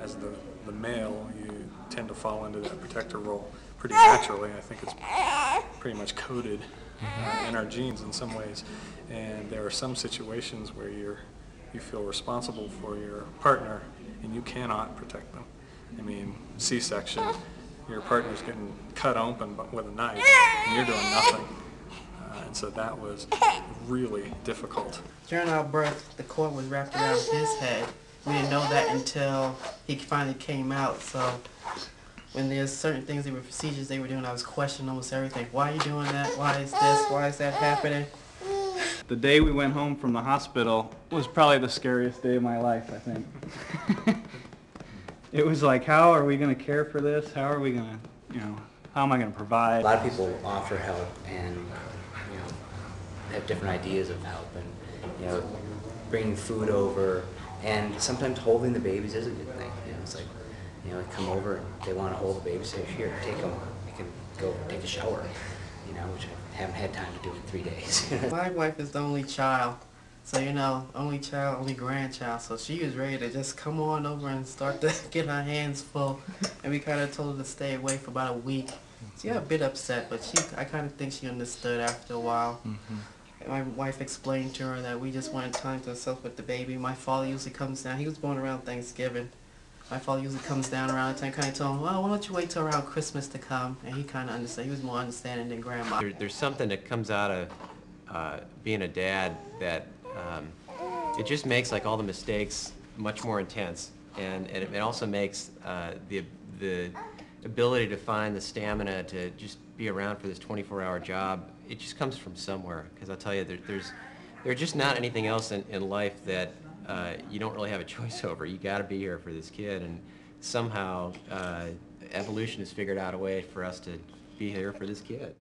As the male, you tend to fall into that protector role pretty naturally. I think it's pretty much coded in our genes in some ways. And there are some situations where you feel responsible for your partner and you cannot protect them. I mean, C-section, your partner's getting cut open with a knife and you're doing nothing. And so that was really difficult. During our birth, the cord was wrapped around his head. We didn't know that until he finally came out. So when there's certain things, there were procedures they were doing, I was questioning almost everything. Why are you doing that? Why is this? Why is that happening? The day we went home from the hospital was probably the scariest day of my life, I think. It was like, how are we going to care for this? How are we going to, how am I going to provide? A lot of people offer help and, have different ideas of help and, bringing food over, and sometimes holding the babies is a good thing. It's like, they come over and they want to hold the baby, say, here, take them. They can go take a shower, which I haven't had time to do in 3 days. My wife is the only child, so only child, only grandchild, so she was ready to just come on over and start to get her hands full, and we kind of told her to stay away for about a week. She got a bit upset, but I kind of think she understood after a while. My wife explained to her that we just wanted time to ourselves with the baby. My father usually comes down. He was born around Thanksgiving. My father usually comes down around the time, kind of told him, well, why don't you wait till around Christmas to come? And he kind of understood. He was more understanding than Grandma. There's something that comes out of being a dad that it just makes all the mistakes much more intense, and it also makes the ability to find the stamina to just be around for this 24-hour job. It just comes from somewhere, because I'll tell you, there's just not anything else in life that you don't really have a choice over. You got to be here for this kid, and somehow evolution has figured out a way for us to be here for this kid.